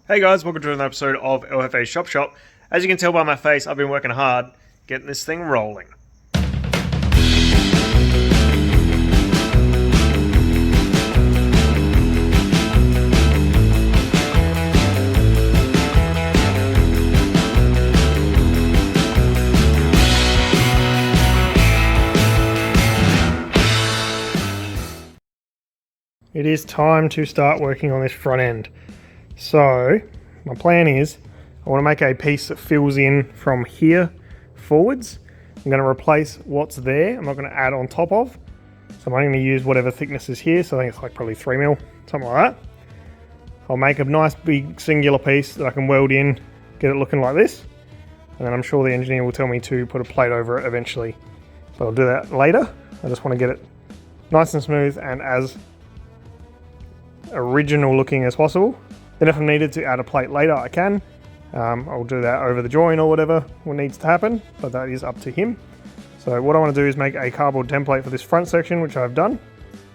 Hey guys, welcome to another episode of LFA Shop Shop. As you can tell by my face, I've been working hard getting this thing rolling. It is time to start working on this front end. So my plan is I want to make a piece that fills in from here forwards. I'm going to replace what's there. I'm not going to add on top of. So I'm only going to use whatever thickness is here. So I think it's like probably 3mm, something like that. I'll make a nice big singular piece that I can weld in, get it looking like this. And then I'm sure the engineer will tell me to put a plate over it eventually. But I'll do that later. I just want to get it nice and smooth and as original looking as possible. Then if I'm needed to add a plate later, I can. I'll do that over the join or whatever needs to happen, but that is up to him. So what I want to do is make a cardboard template for this front section, which I've done,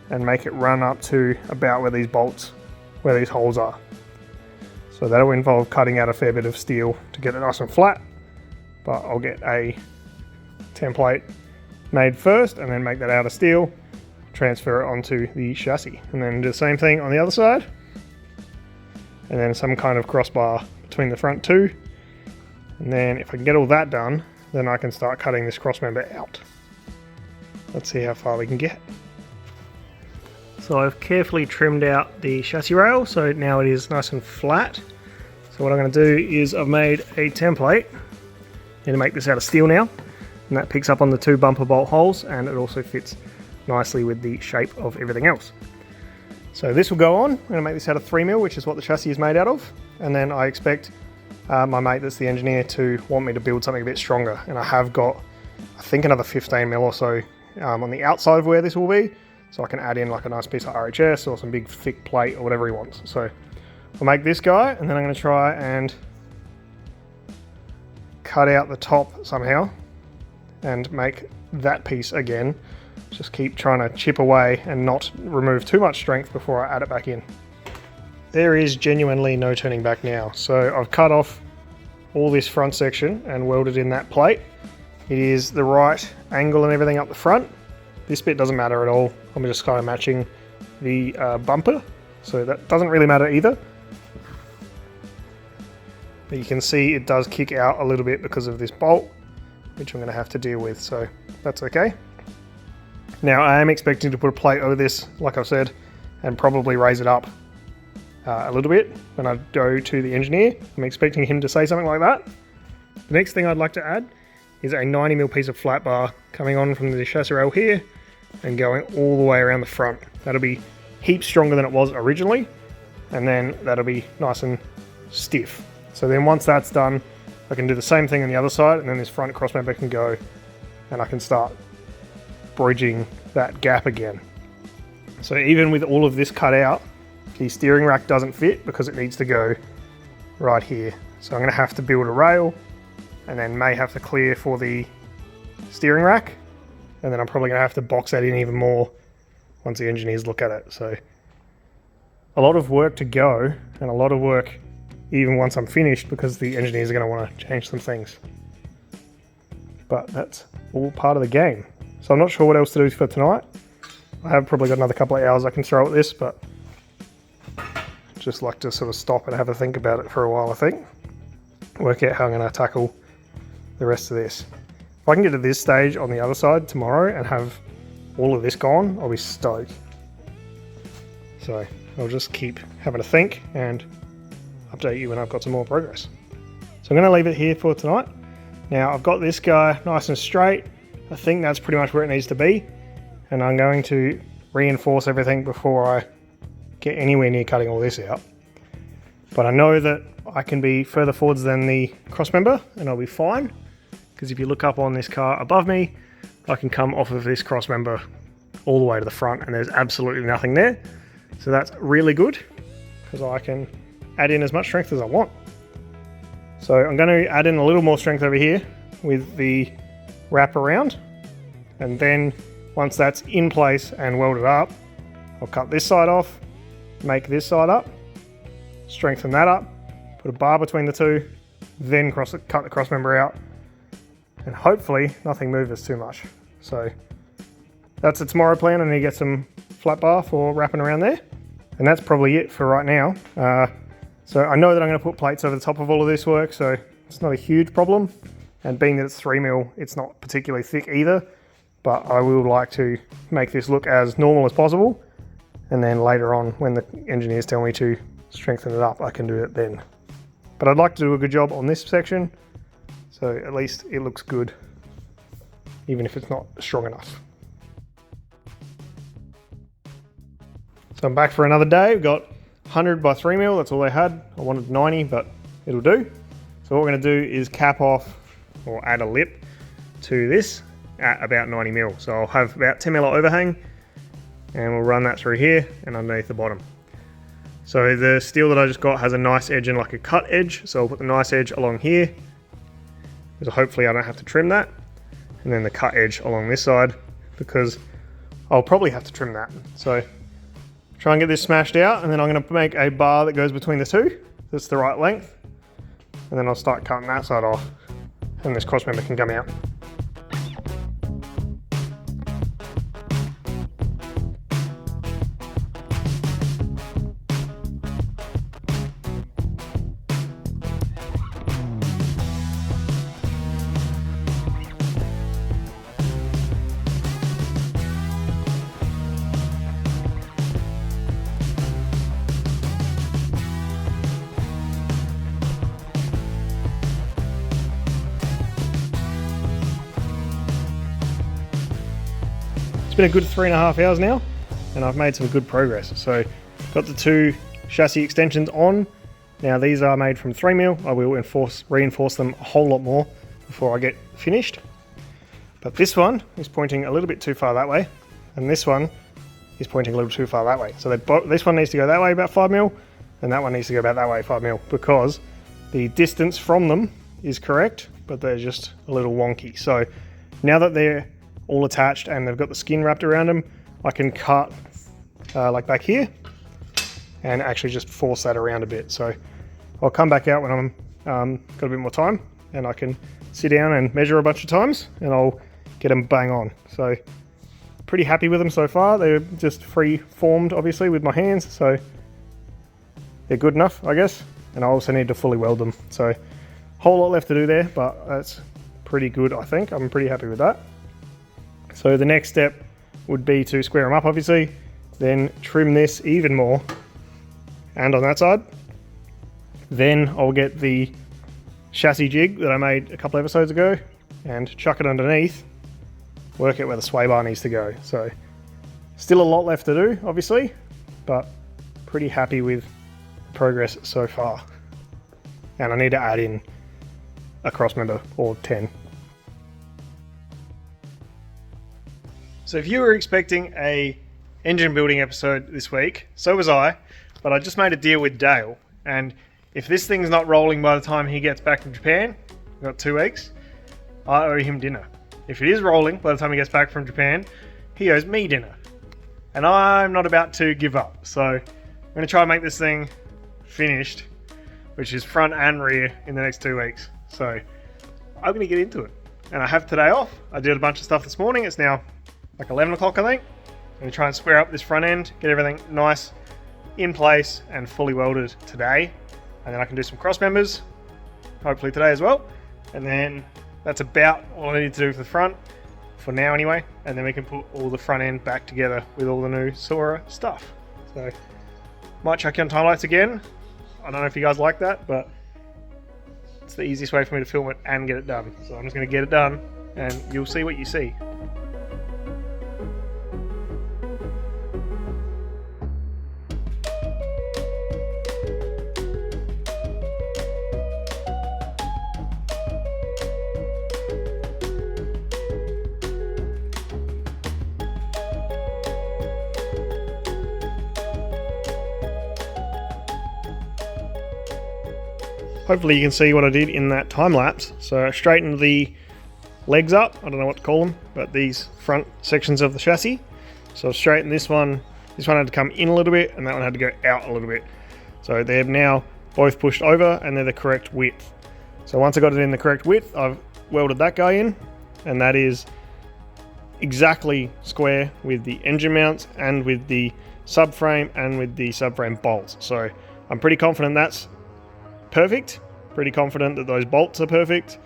and make it run up to about where these bolts, where these holes are. So that'll involve cutting out a fair bit of steel to get it nice and flat, but I'll get a template made first and then make that out of steel, transfer it onto the chassis, and then do the same thing on the other side. And then some kind of crossbar between the front two. And then if I can get all that done, then I can start cutting this cross member out. Let's see how far we can get. So I've carefully trimmed out the chassis rail, so now it is nice and flat. So what I'm going to do is I've made a template. I'm going to make this out of steel now, and that picks up on the two bumper bolt holes, and it also fits nicely with the shape of everything else. So this will go on. I'm going to make this out of 3mm, which is what the chassis is made out of. And then I expect my mate that's the engineer to want me to build something a bit stronger. And I have got, I think, another 15mm or so on the outside of where this will be. So I can add in like a nice piece of RHS or some big thick plate or whatever he wants. So I'll make this guy, and then I'm going to try and cut out the top somehow and make that piece again. Just keep trying to chip away and not remove too much strength before I add it back in. There is genuinely no turning back now. So I've cut off all this front section and welded in that plate. It is the right angle and everything up the front. This bit doesn't matter at all. I'm just kind of matching the bumper. So that doesn't really matter either. But you can see it does kick out a little bit because of this bolt, which I'm going to have to deal with. So that's okay. Now I am expecting to put a plate over this, like I've said, and probably raise it up a little bit when I go to the engineer. I'm expecting him to say something like that. The next thing I'd like to add is a 90mm piece of flat bar coming on from the chassis rail here and going all the way around the front. That'll be heaps stronger than it was originally, and then that'll be nice and stiff. So then once that's done, I can do the same thing on the other side, and then this front crossmember can go, and I can start bridging that gap again. So even with all of this cut out, the steering rack doesn't fit because it needs to go right here. So I'm going to have to build a rail and then may have to clear for the steering rack, and then I'm probably going to have to box that in even more once the engineers look at it. So a lot of work to go, and a lot of work even once I'm finished, because the engineers are going to want to change some things. But that's all part of the game. So I'm not sure what else to do for tonight. I have probably got another couple of hours I can throw at this, but just like to sort of stop and have a think about it for a while, I think. Work out how I'm going to tackle the rest of this. If I can get to this stage on the other side tomorrow and have all of this gone, I'll be stoked. So I'll just keep having a think and update you when I've got some more progress. So I'm going to leave it here for tonight. Now I've got this guy nice and straight. I think that's pretty much where it needs to be, and I'm going to reinforce everything before I get anywhere near cutting all this out. But I know that I can be further forwards than the crossmember, and I'll be fine, because if you look up on this car above me, I can come off of this crossmember all the way to the front, and there's absolutely nothing there. So that's really good, because I can add in as much strength as I want. So I'm going to add in a little more strength over here with the wrap around, and then once that's in place and welded up, I'll cut this side off, make this side up, strengthen that up, put a bar between the two, then cut the cross member out, and hopefully nothing moves too much. So that's a tomorrow plan. I need to get some flat bar for wrapping around there. And that's probably it for right now. So I know that I'm going to put plates over the top of all of this work, so it's not a huge problem. And being that it's 3mm, it's not particularly thick either. But I will like to make this look as normal as possible. And then later on, when the engineers tell me to strengthen it up, I can do it then. But I'd like to do a good job on this section, so at least it looks good, even if it's not strong enough. So I'm back for another day. We've got 100 by 3mm, that's all I had. I wanted 90, but it'll do. So what we're going to do is cap off or add a lip to this at about 90mm. So I'll have about 10mm overhang, and we'll run that through here and underneath the bottom. So the steel that I just got has a nice edge and like a cut edge, so I'll put the nice edge along here, because hopefully I don't have to trim that, and then the cut edge along this side, because I'll probably have to trim that. So try and get this smashed out, and then I'm going to make a bar that goes between the two that's the right length, and then I'll start cutting that side off, and this cross member can come out. Been a good 3.5 hours now, and I've made some good progress. So got the two chassis extensions on. Now these are made from 3mm. I will reinforce them a whole lot more before I get finished. But this one is pointing a little bit too far that way, and this one is pointing a little too far that way. So this one needs to go that way about 5mm, and that one needs to go about that way 5mm, because the distance from them is correct, but they're just a little wonky. So now that they're all attached and they've got the skin wrapped around them, I can cut like back here and actually just force that around a bit. So I'll come back out when I'm got a bit more time, and I can sit down and measure a bunch of times, and I'll get them bang on. So pretty happy with them so far. They're just free formed obviously with my hands, so they're good enough, I guess. And I also need to fully weld them. So whole lot left to do there, but that's pretty good, I think. I'm pretty happy with that. So the next step would be to square them up, obviously, then trim this even more, and on that side. Then I'll get the chassis jig that I made a couple episodes ago and chuck it underneath, work out where the sway bar needs to go. So still a lot left to do, obviously, but pretty happy with progress so far. And I need to add in a cross member or 10. So if you were expecting a engine building episode this week, so was I, but I just made a deal with Dale, and if this thing's not rolling by the time he gets back from Japan, we've got 2 weeks, I owe him dinner. If it is rolling by the time he gets back from Japan, he owes me dinner. And I'm not about to give up, so I'm going to try and make this thing finished, which is front and rear, in the next 2 weeks. So I'm going to get into it. And I have today off. I did a bunch of stuff this morning. It's now like 11 o'clock, I think. I'm going to try and square up this front end, get everything nice in place and fully welded today. And then I can do some cross members, hopefully today as well. And then that's about all I need to do for the front, for now anyway. And then we can put all the front end back together with all the new Supra stuff. So, might chuck you on time lapse again. I don't know if you guys like that, but it's the easiest way for me to film it and get it done. So I'm just going to get it done, and you'll see what you see. Hopefully you can see what I did in that time lapse. So I straightened the legs up, I don't know what to call them, but these front sections of the chassis. So I've straightened this one had to come in a little bit, and that one had to go out a little bit. So they're now both pushed over, and they're the correct width. So once I got it in the correct width, I've welded that guy in, and that is exactly square with the engine mounts and with the subframe and with the subframe bolts. So I'm pretty confident that's perfect, pretty confident that those bolts are perfect,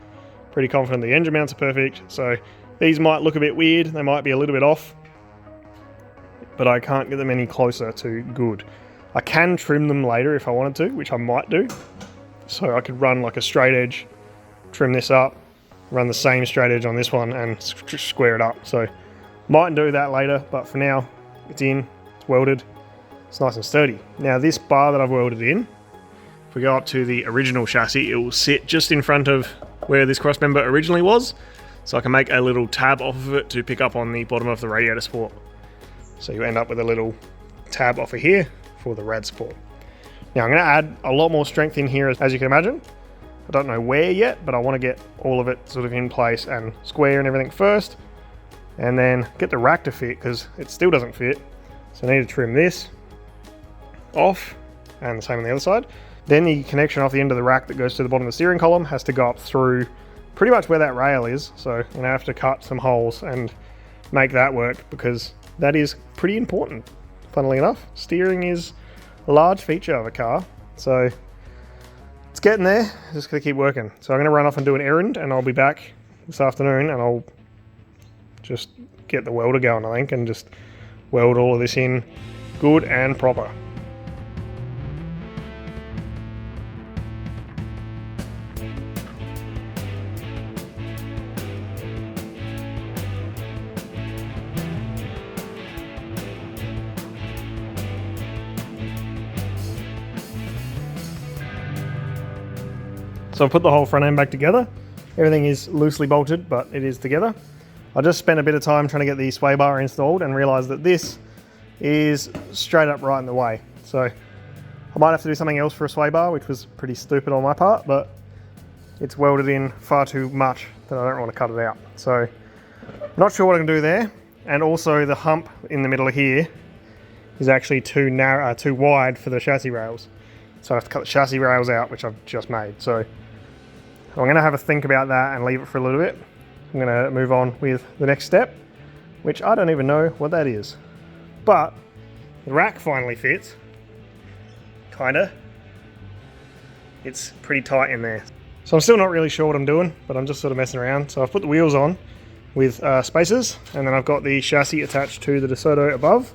pretty confident the engine mounts are perfect. So these might look a bit weird, they might be a little bit off, but I can't get them any closer to good. I can trim them later if I wanted to, which I might do. So I could run like a straight edge, trim this up, run the same straight edge on this one and square it up. So might do that later, but for now it's in, it's welded, it's nice and sturdy. Now this bar that I've welded in, if we go up to the original chassis, it will sit just in front of where this cross member originally was. So I can make a little tab off of it to pick up on the bottom of the radiator support. So you end up with a little tab off of here for the rad support. Now I'm going to add a lot more strength in here, as you can imagine. I don't know where yet, but I want to get all of it sort of in place and square and everything first, and then get the rack to fit, because it still doesn't fit. So I need to trim this off, and the same on the other side. Then the connection off the end of the rack that goes to the bottom of the steering column has to go up through pretty much where that rail is. So I'm going to have to cut some holes and make that work, because that is pretty important. Funnily enough, steering is a large feature of a car, so it's getting there. Just gotta keep working. So I'm gonna run off and do an errand, and I'll be back this afternoon, and I'll just get the welder going, I think, and just weld all of this in good and proper. So I've put the whole front end back together. Everything is loosely bolted, but it is together. I just spent a bit of time trying to get the sway bar installed and realized that this is straight up right in the way. So I might have to do something else for a sway bar, which was pretty stupid on my part, but it's welded in far too much that I don't want to cut it out. So I'm not sure what I can do there. And also the hump in the middle of here is actually too narrow, too wide for the chassis rails. So I have to cut the chassis rails out, which I've just made. So I'm going to have a think about that and leave it for a little bit. I'm going to move on with the next step, which I don't even know what that is. But the rack finally fits, kinda. It's pretty tight in there. So I'm still not really sure what I'm doing, but I'm just sort of messing around. So I've put the wheels on with spacers, and then I've got the chassis attached to the DeSoto above.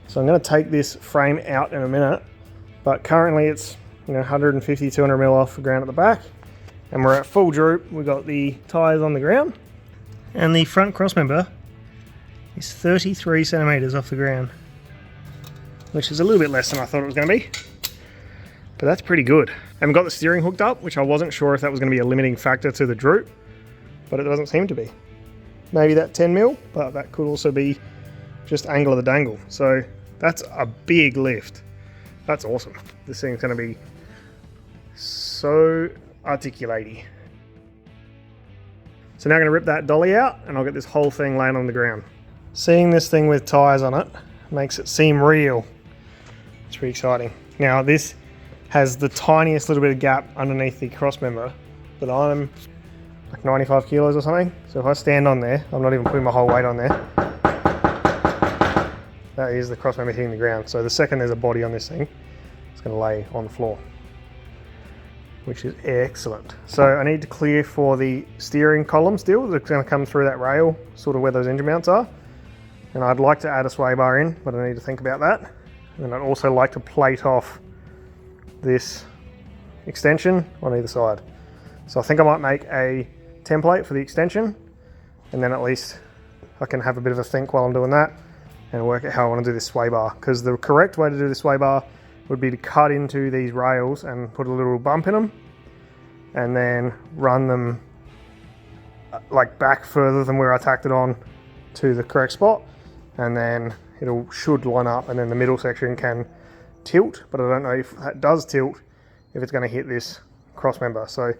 So I'm going to take this frame out in a minute, but currently it's 150, 200 mil off the ground at the back. And we're at full droop. We've got the tyres on the ground, and the front crossmember is 33 centimeters off the ground, which is a little bit less than I thought it was going to be, but that's pretty good. I haven't got the steering hooked up, which I wasn't sure if that was going to be a limiting factor to the droop, but it doesn't seem to be. Maybe that 10 mil, but that could also be just angle of the dangle. So that's a big lift. That's awesome. This thing's going to be so articulating. So now I'm going to rip that dolly out, and I'll get this whole thing laying on the ground. Seeing this thing with tyres on it makes it seem real. It's pretty exciting. Now this has the tiniest little bit of gap underneath the cross member, but I'm like 95 kilos or something. So if I stand on there, I'm not even putting my whole weight on there. That is the cross member hitting the ground. So the second there's a body on this thing, it's going to lay on the floor, which is excellent. So I need to clear for the steering column still. That's going to come through that rail, sort of where those engine mounts are. And I'd like to add a sway bar in, but I need to think about that. And I'd also like to plate off this extension on either side. So I think I might make a template for the extension, and then at least I can have a bit of a think while I'm doing that and work out how I want to do this sway bar. Because the correct way to do the sway bar would be to cut into these rails and put a little bump in them, and then run them like back further than where I tacked it on to the correct spot, and then it should line up, and then the middle section can tilt, but I don't know if that does tilt, if it's going to hit this cross member. So it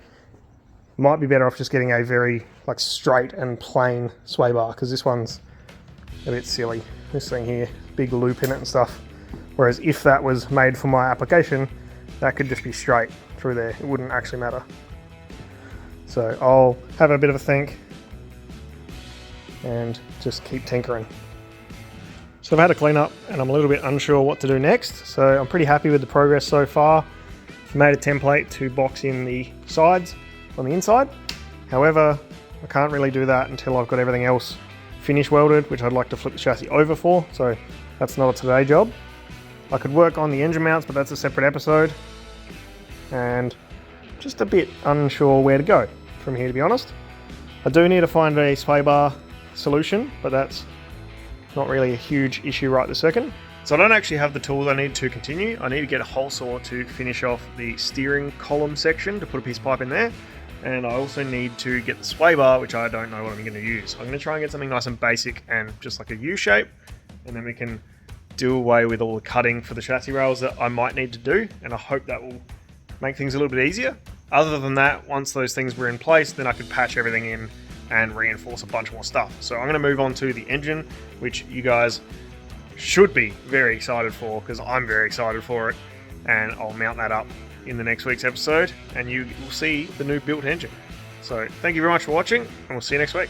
might be better off just getting a very like straight and plain sway bar, because this one's a bit silly. This thing here, big loop in it and stuff. Whereas if that was made for my application, that could just be straight through there. It wouldn't actually matter. So I'll have a bit of a think and just keep tinkering. So I've had a clean up and I'm a little bit unsure what to do next. So I'm pretty happy with the progress so far. I've made a template to box in the sides on the inside. However, I can't really do that until I've got everything else finish welded, which I'd like to flip the chassis over for. So that's not a today job. I could work on the engine mounts, but that's a separate episode. And just a bit unsure where to go from here, to be honest. I do need to find a sway bar solution, but that's not really a huge issue right this second. So I don't actually have the tools I need to continue. I need to get a hole saw to finish off the steering column section to put a piece of pipe in there. And I also need to get the sway bar, which I don't know what I'm going to use. I'm going to try and get something nice and basic and just like a U shape. And then we can do away with all the cutting for the chassis rails that I might need to do. And I hope that will make things a little bit easier. Other than that, once those things were in place, then I could patch everything in and reinforce a bunch more stuff. So I'm going to move on to the engine, which you guys should be very excited for, because I'm very excited for it, and I'll mount that up in the next week's episode and you will see the new built engine. So thank you very much for watching, and we'll see you next week.